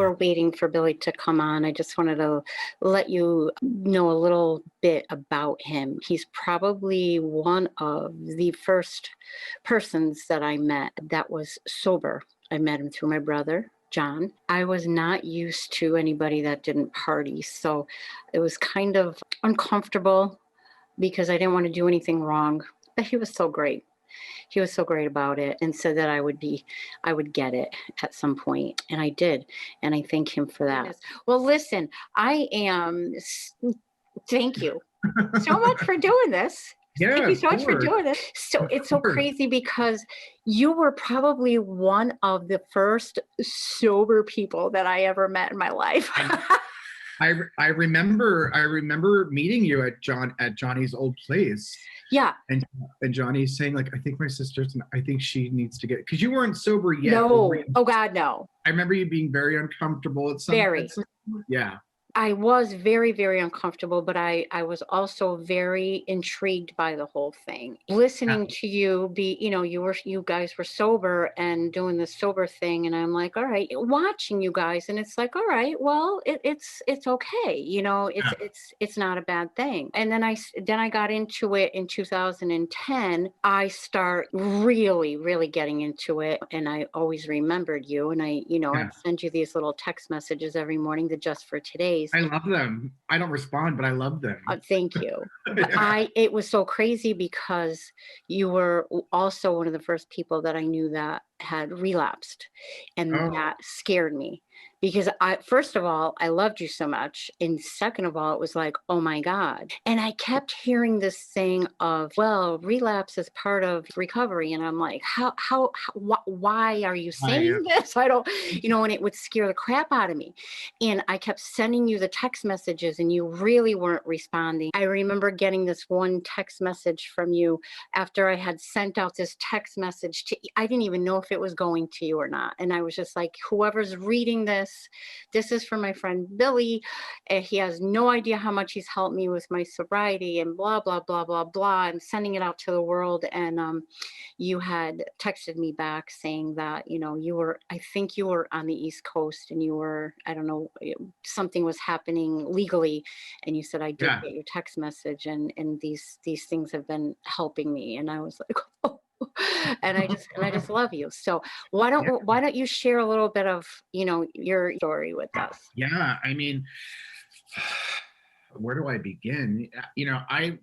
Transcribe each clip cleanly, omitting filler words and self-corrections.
we're waiting for Billy to come on, I just wanted to let you know a little bit about him. He's probably one of the first persons that I met that was sober. I met him through my brother, John. I was not used to anybody that didn't party, so it was kind of uncomfortable because I didn't want to do anything wrong. But he was so great. He was so great about it and said that I would get it at some point. And I did. And I thank him for that. Well, listen, thank you so much for doing this. Yeah, thank you so much for doing this. So it's so crazy because you were probably one of the first sober people that I ever met in my life. I remember meeting you at Johnny's old place. Yeah. And Johnny's saying, like, I think my sister's, I think she needs to get, because you weren't sober yet. No. Oh God, no. I remember you being very uncomfortable at some yeah. I was very, very uncomfortable, but I was also very intrigued by the whole thing. Listening to you you guys were sober and doing the sober thing. And I'm like, all right, watching you guys. And it's like, all right, well, it's okay. It's not a bad thing. And then I got into it in 2010. I start really, really getting into it. And I always remembered you. And I'd send you these little text messages every morning, the Just for Today. I love them. I don't respond, but I love them. Thank you. It was so crazy because you were also one of the first people that I knew that had relapsed, and that scared me because first of all, I loved you so much. And second of all, it was like, oh my God. And I kept hearing this thing of, well, relapse is part of recovery. And I'm like, why are you saying this? I don't, and it would scare the crap out of me. And I kept sending you the text messages and you really weren't responding. I remember getting this one text message from you after I had sent out this text message I didn't even know if it was going to you or not. And I was just like, whoever's reading this is for my friend Billy. He has no idea how much he's helped me with my sobriety and blah, blah, blah, blah, blah. I'm sending it out to the world. And you had texted me back saying that, I think you were on the East Coast and you were, I don't know, something was happening legally. And you said, I did get your text message and these things have been helping me. And I was like, oh. And I just love you. So why don't you share a little bit of, your story with us? Yeah. I mean, where do I begin? I've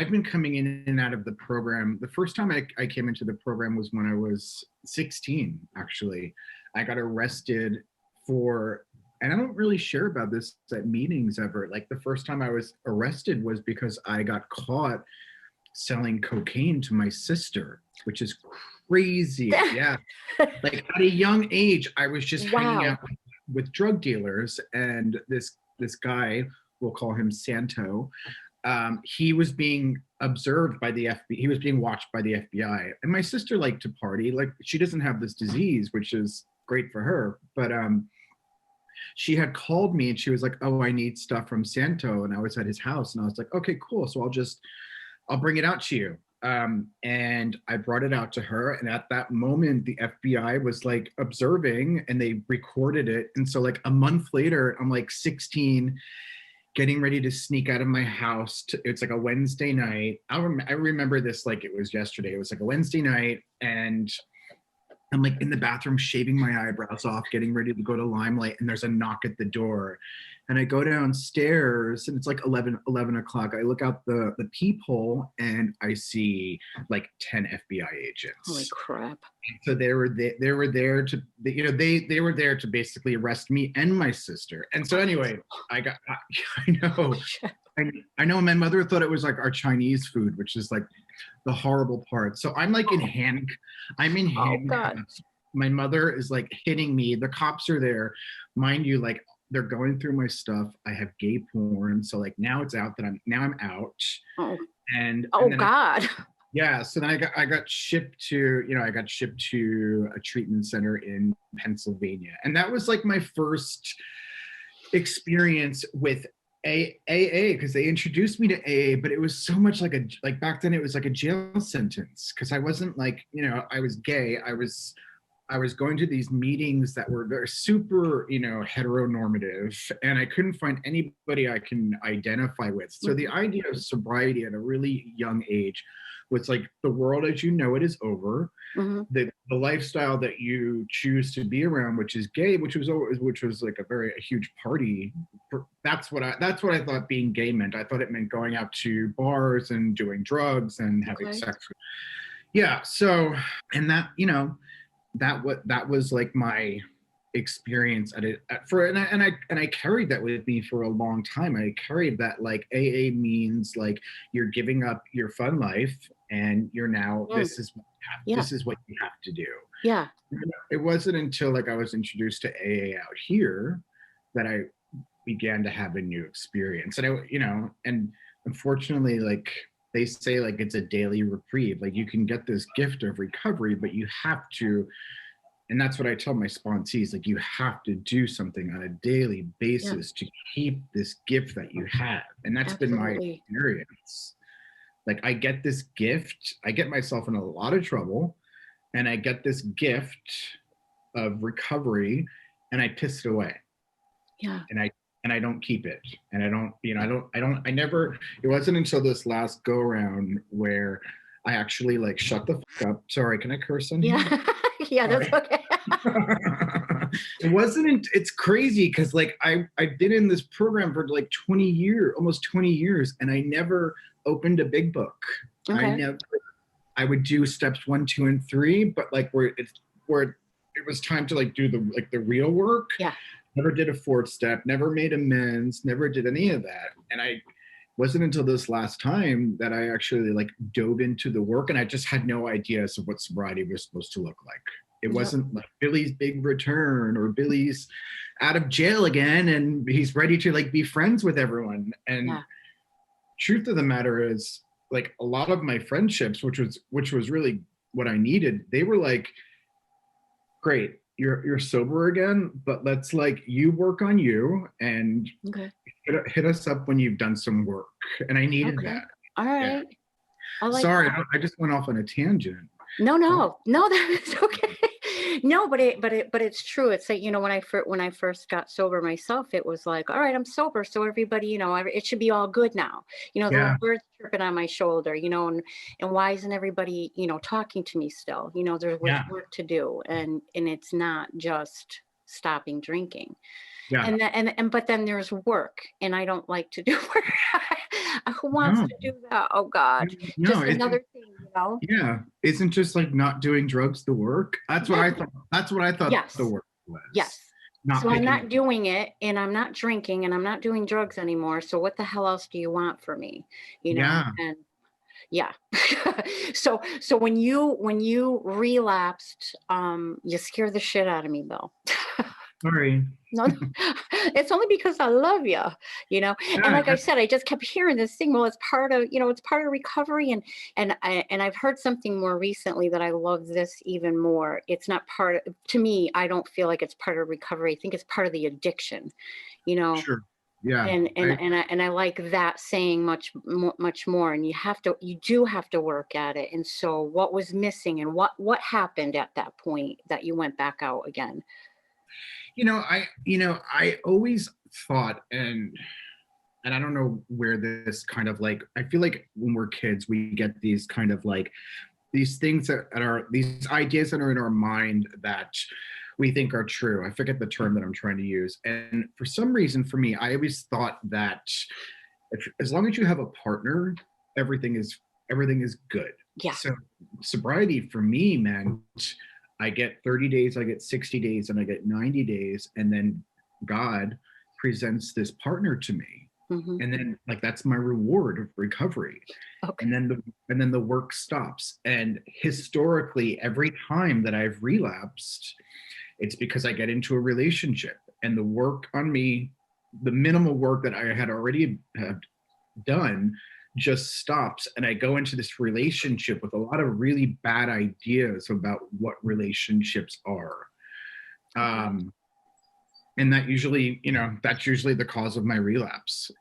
been coming in and out of the program. The first time I came into the program was when I was 16, actually. I got arrested and I don't really share about this at meetings ever. Like the first time I was arrested was because I got caught selling cocaine to my sister, which is crazy. Yeah. Like at a young age, I was just hanging out with drug dealers, and this guy, we'll call him Santo, he was being observed by the FBI. He was being watched by the FBI. And my sister liked to party. Like, she doesn't have this disease, which is great for her. But she had called me and she was like, oh, I need stuff from Santo. And I was at his house and I was like, okay, cool. So I'll bring it out to you. And I brought it out to her. And at that moment, the FBI was like observing and they recorded it. And so like a month later, I'm like 16, getting ready to sneak out of my house. It's like a Wednesday night. I remember this like it was yesterday. It was like a Wednesday night. And I'm like in the bathroom, shaving my eyebrows off, getting ready to go to Limelight. And there's a knock at the door. And I go downstairs and it's like 11 o'clock. I look out the peephole and I see like 10 FBI agents. Holy crap. So they were there to basically arrest me and my sister. And so anyway, I know my mother thought it was like our Chinese food, which is like the horrible part. So I'm like in handcuffs. My mother is like hitting me. The cops are there. Mind you, like they're going through my stuff. I have gay porn. So like now it's out that I'm out. Oh. And God. So then I got shipped to a treatment center in Pennsylvania. And that was like my first experience with AA, because they introduced me to AA, but it was so much like back then it was like a jail sentence, because I wasn't like, I was gay. I I was going to these meetings that were very super, heteronormative, and I couldn't find anybody I can identify with. So the Mhm. idea of sobriety at a really young age was like the world as you know it is over. Mhm. The lifestyle that you choose to be around, which is gay, which was like a huge party. That's what I thought being gay meant. I thought it meant going out to bars and doing drugs and having Okay. sex. Yeah. So, and that was like my experience at it and I carried that with me for a long time. I carried that like AA means like you're giving up your fun life and you're now Mm. Yeah. this is what you have to do. Yeah. It wasn't until like I was introduced to AA out here that I began to have a new experience. And and unfortunately, like they say, like it's a daily reprieve. Like you can get this gift of recovery, but you have to, and that's what I tell my sponsees, like you have to do something on a daily Yeah. basis to keep this gift that you have. And that's been my Absolutely. experience. Like I get this gift, I get myself in a lot of trouble, and I get this gift of recovery and I piss it away. Yeah. And I don't keep it. And I don't, I never, it wasn't until this last go around where I actually like shut the fuck up. Sorry, can I curse on here? Yeah. Yeah, that's Sorry. okay. It's crazy because like I've been in this program for like 20 years, almost 20 years, and I never opened a big book. Okay. I would do steps 1, 2, and 3, but like where it was time to like do the real work. Yeah. Never did a 4th step, never made amends, never did any of that. And I wasn't until this last time that I actually like dove into the work, and I just had no idea of what sobriety was supposed to look like. It Yep. wasn't like Billy's big return or Billy's out of jail again and he's ready to like be friends with everyone. And Yeah. truth of the matter is, like a lot of my friendships, which was really what I needed, they were like, great, you're sober again, but let's like you work on you and Okay. hit us up when you've done some work. And I needed Okay. that. All Yeah. right. I like Sorry, that. I just went off on a tangent. No, Oh, no, no, that is okay. No, but it's true. It's like, when I first got sober myself, it was like, all right, I'm sober. So everybody, it should be all good now. The yeah, little bird's chirping on my shoulder, and why isn't everybody, talking to me still? There was yeah, work to do, and it's not just stopping drinking. yeah. But then there's work, and I don't like to do work. Who wants No, to do that? Oh God, no, just isn't another thing. yeah, isn't just like not doing drugs the work? That's what I Yes, thought. That's what I thought the yes, work was. yes. Not So I'm picking up. not doing it, and I'm not drinking, and I'm not doing drugs anymore. So what the hell else do you want from me? Yeah. And yeah. So when you relapsed, you scared the shit out of me, Bill. Sorry. No, it's only because I love you, And like I Yeah. said, I just kept hearing this thing. Well, it's part of recovery, and I've heard something more recently that I love this even more. It's not part of, to me. I don't feel like it's part of recovery. I think it's part of the addiction, you know. Sure. Yeah. And I like that saying much more. And you do have to work at it. And so, what was missing, and what happened at that point that you went back out again? I always thought, and I don't know where this kind of like, I feel like when we're kids, we get these kind of like these things that are these ideas that are in our mind that we think are true. I forget the term that I'm trying to use. And for some reason, for me, I always thought that as long as you have a partner, everything is everything is good. Yeah. So sobriety for me meant I get 30 days, I get 60 days, and I get 90 days, and then God presents this partner to me. Hmm. And then like that's my reward of recovery. Okay. And then the work stops. And historically, every time that I've relapsed, it's because I get into a relationship and the work on me, the minimal work that I had already have done just stops, and I go into this relationship with a lot of really bad ideas about what relationships are. Okay. And that's usually the cause of my relapse.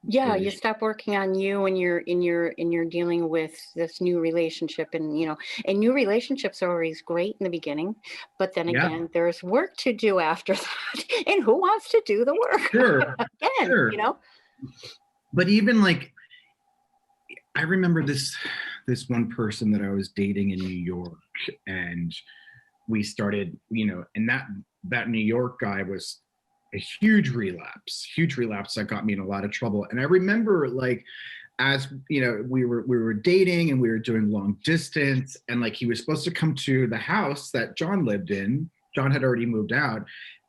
Yeah, for you these. stop working on you and you're dealing with this new relationship, and and new relationships are always great in the beginning, but then Yeah, again there's work to do after that. And who wants to do the work? sure, Again, sure. But even like, I remember this one person that I was dating in New York, and we started, and that New York guy was a huge relapse that got me in a lot of trouble. And I remember, like, as we were dating and we were doing long distance, and like he was supposed to come to the house that John lived in. John had already moved out,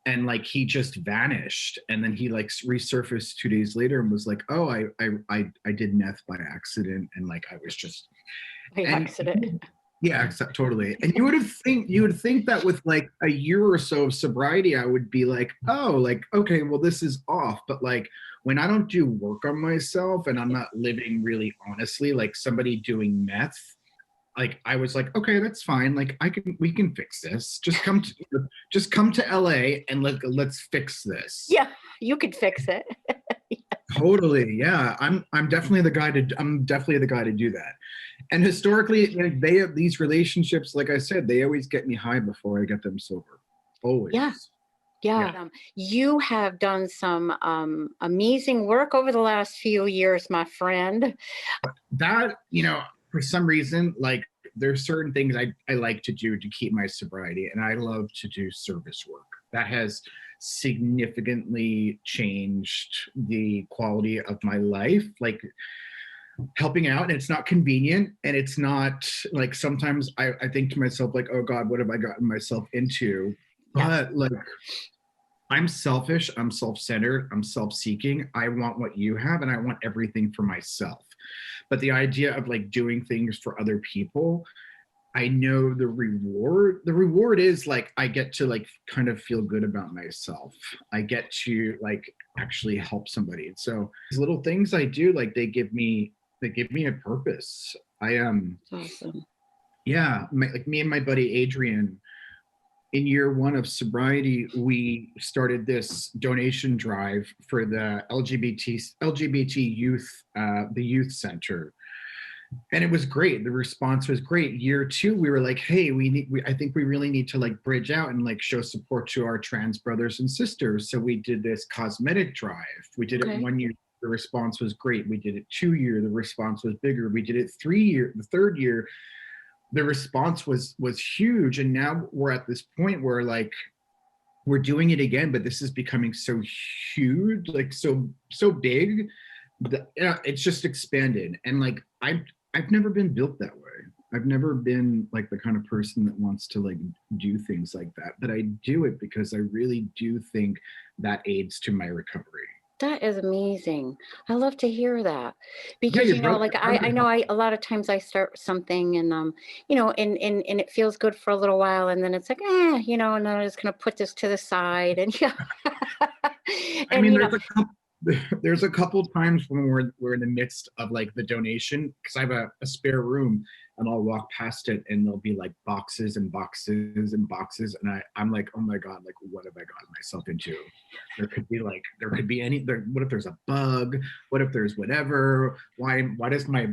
and like he just vanished, and then he like resurfaced 2 days later and was like, oh, I did meth by accident, and like I was just. By And accident. yeah, totally. And you would think that with like a year or so of sobriety, I would be like, oh, like, okay, well, this is off. But like when I don't do work on myself and I'm not living really honestly, like somebody doing meth, like I was like, okay, that's fine. Like we can fix this. Just come to LA and let's fix this. Yeah, you could fix it. Totally. Yeah. I'm definitely the guy to do that. And historically, like, they have these relationships, like I said, they always get me high before I get them sober. Yeah. Always. Yeah, Yeah. you have done some amazing work over the last few years, my friend. That, for some reason, like there's certain things I like to do to keep my sobriety, and I love to do service work. That has significantly changed the quality of my life. Like helping out, and it's not convenient, and it's not like, sometimes I think to myself like, oh God, what have I gotten myself into? Yes. But like, I'm selfish, I'm self-centered, I'm self-seeking. I want what you have, and I want everything for myself. But the idea of like doing things for other people, I know the reward is like I get to like kind of feel good about myself. I get to like actually help somebody. And so these little things I do, like they give me a purpose. Awesome. Yeah, like me and my buddy Adrian, in year one of sobriety, we started this donation drive for the LGBT youth, the youth center, and it was great. The response was great. Year two, we were like, hey, I think we really need to like bridge out and like show support to our trans brothers and sisters. So we did this cosmetic drive. We did it Okay. 1 year. The response was great. We did it 2 year. The response was bigger. We did it 3 year. The third year, the response was huge. And now we're at this point where like we're doing it again, but this is becoming so huge, like so big that, it's just expanded. And like I've never been built that way. I've never been like the kind of person that wants to like do things like that, but I do it because I really do think that aids to my recovery. That is amazing. I love to hear that Yeah, because, your brother, like your I brother know helped. a lot of times I start something and, and it feels good for a little while and then it's like, and then I'm just going to put this to the side and yeah. I And, mean, there's a couple times when we're in the midst of like the donation, because I have a spare room, and I'll walk past it and there'll be like boxes and boxes and boxes, and I'm like, oh my God, like what have I gotten myself into? There could be any there. What if there's a bug? What if there's whatever? Why does my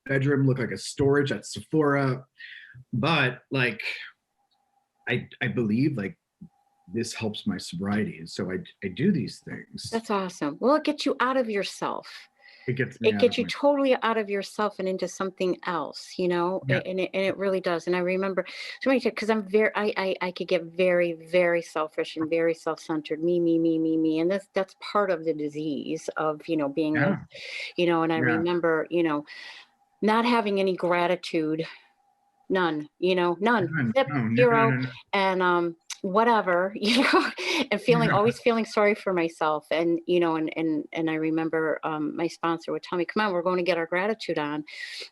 bedroom look like a storage at Sephora? But like I believe like this helps my sobriety, and so I do these things. that's awesome. Well, it gets you out of yourself. It gets me It out gets of you my. totally out of yourself and into something else, Yeah. and it really does. And I remember so many times because I'm very, I could get very, very selfish and very self-centered, me, and that's part of the disease of being this, Yeah. and I Yeah. remember not having any gratitude. None, none, No, zip, no, no, no, zero, no, no. and whatever, and always feeling sorry for myself, and and I remember my sponsor would tell me, "Come on, we're going to get our gratitude on,"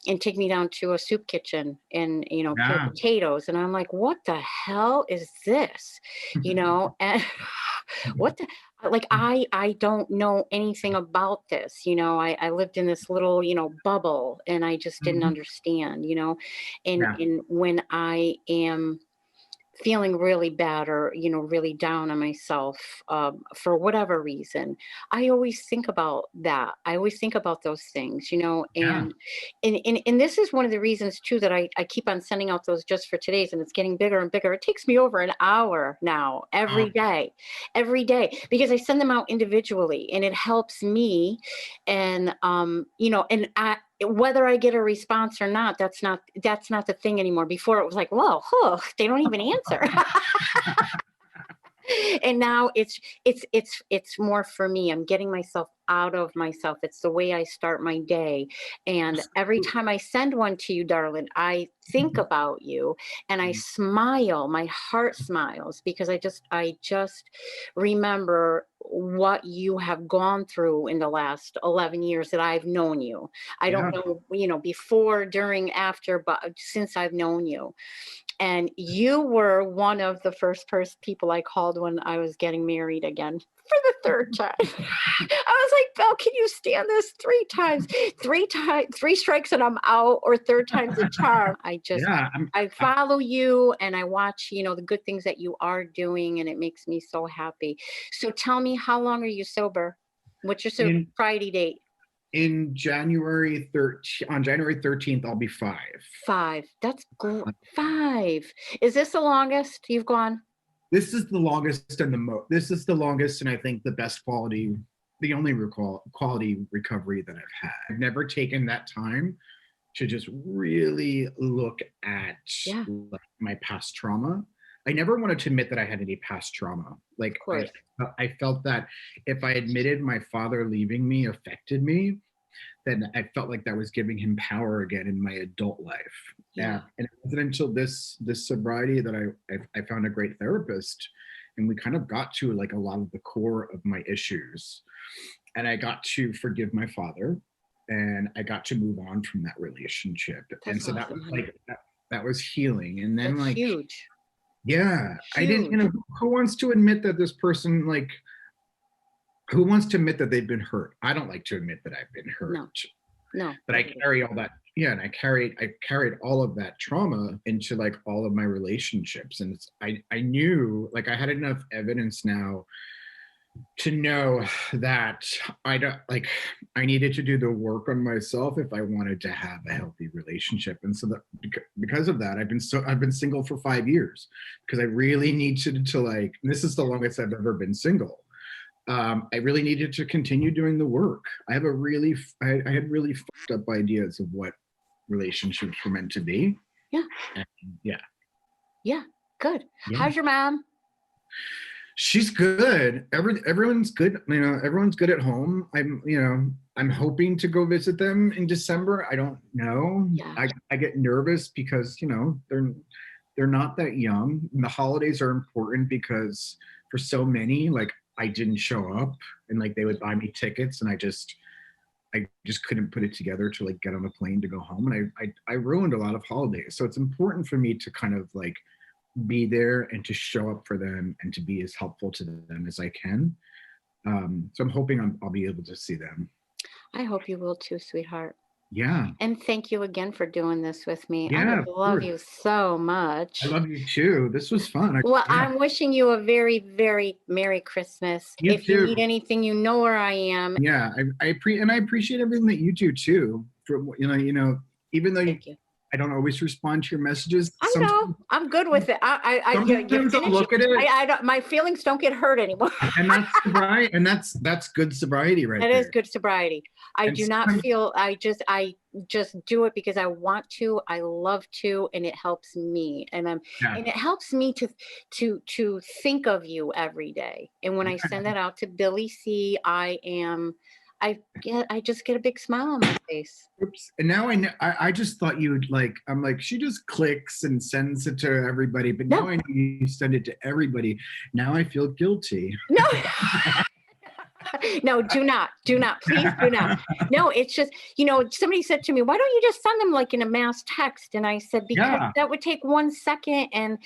and take me down to a soup kitchen and peel Yeah. potatoes, and I'm like, "What the hell is this?" And what the like I don't know anything about this. I lived in this little bubble, and I just didn't Mhm. understand. And Yeah. when I am feeling really bad or, really down on myself, for whatever reason, I always think about that. I always think about those things, Yeah. and this is one of the reasons too that I keep on sending out those just for today's, and it's getting bigger and bigger. It takes me over an hour now every day, because I send them out individually, and it helps me. And and whether I get a response or not, that's not the thing anymore. Before it was like, whoa, they don't even answer. And now it's more for me. I'm getting myself out of myself. It's the way I start my day. And every time I send one to you, darling, I think about you, and I smile. My heart smiles, because I just remember what you have gone through in the last 11 years that I've known you. I Yeah. don't know, before, during, after, but since I've known you. And you were one of the people I called when I was getting married again for the third time. I was like, Belle, can you stand this 3 times? 3 strikes and I'm out, or third time's a charm. Yeah. I follow you, and I watch, the good things that you are doing, and it makes me so happy. So tell me, how long are you sober? What's your In sobriety date? in January 13th, on January 13th, I'll be 5. 5. That's good. 5. Is this the longest you've gone? This is the longest and this is the longest, and I think the best quality, the only quality recovery that I've had. I've never taken that time to just really look at Yeah. like, my past trauma. I never wanted to admit that I had any past trauma. Like Of course. I felt that if I admitted my father leaving me affected me, then I felt like that was giving him power again in my adult life. Yeah. And it wasn't until this sobriety that I found a great therapist, and we kind of got to like a lot of the core of my issues, and I got to forgive my father, and I got to move on from that relationship. And That's so that awesome, was honey. like that was healing. And then That's like, huge. yeah, I didn't, Huge. who wants to admit that this person like who wants to admit that they've been hurt? I don't like to admit that I've been hurt. No. But I carry all that, yeah, and I carried all of that trauma into like all of my relationships. And I knew, like, I had enough evidence now to know that I needed to do the work on myself if I wanted to have a healthy relationship. And so that because of that, I've been single for 5 years, because I really needed to, like, and this is the longest I've ever been single. I really needed to continue doing the work. I had really fucked up ideas of what relationships were meant to be. Yeah. And yeah. Yeah. Good. Yeah. How's your mom? She's good. Everyone's good. Everyone's good at home. I'm hoping to go visit them in December. I don't know. Yeah. I get nervous because, they're not that young. And the holidays are important because for so many, like, I didn't show up, and like they would buy me tickets, and I just couldn't put it together to like get on a plane to go home. And I ruined a lot of holidays. So it's important for me to kind of like be there and to show up for them and to be as helpful to them as I can. So I'm hoping I'll be able to see them. I hope you will too, sweetheart. Yeah. And thank you again for doing this with me. Yeah, I love you so much. I love you too. This was fun. Well, I'm wishing you a very, very Merry Christmas. You if too. You need anything, you know where I am. Yeah, I appreciate everything that you do too. From even though Thank you. I don't always respond to your messages. I know. I'm good with it. Sometimes I'll look at it. I don't, my feelings don't get hurt anymore. And that's sobriety, and that's good sobriety, right? That there. is good sobriety. I do not feel. I just do it because I want to. I love to, and it helps me. And and it helps me to think of you every day. And when I send that out to Billy C, I just get a big smile on my face. Oops. And now I know. I just thought you'd like. I'm like, she just clicks and sends it to everybody. But now I know you send it to everybody. Now I feel guilty. No. No, do not, please do not. No, it's just, somebody said to me, why don't you just send them like in a mass text? And I said, because Yeah, that would take 1 second, and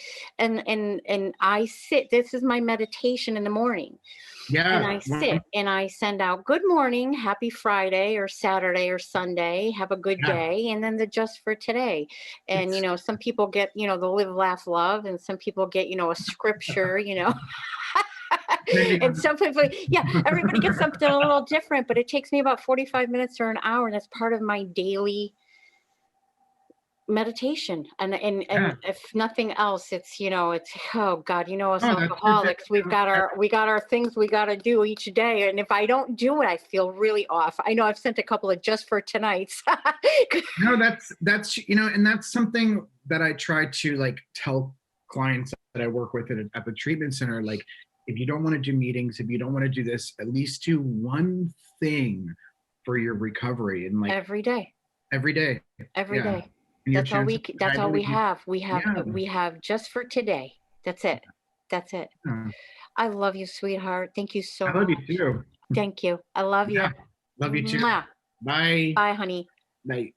I sit, this is my meditation in the morning. And yeah. I sit and I send out good morning, happy Friday or Saturday or Sunday, have a good Yeah. day, and then the just for today. And It's some people get, the live, laugh, love, and some people get, a scripture, and some people, yeah, everybody gets something a little different, but it takes me about 45 minutes or an hour, and that's part of my daily meditation. And yeah. if nothing else, it's it's, oh God, us Oh, that's good. alcoholics, we got our things we got to do each day, and if I don't do it, I feel really off. I know I've sent a couple of just for tonight's. No, that's and that's something that I try to like tell clients that I work with at the treatment center. Like, if you don't want to do meetings, if you don't want to do this, at least do one thing for your recovery, and like Every day. every day. Every Yeah. day. And your That's all chances we are that's high all that we have. We have yeah. we have just for today. That's it. That's it. Yeah. I love you, sweetheart. Thank you so I love you much. too. Thank you. I love Yeah. you. Love you too. Mwah. Bye. Bye, honey. Night.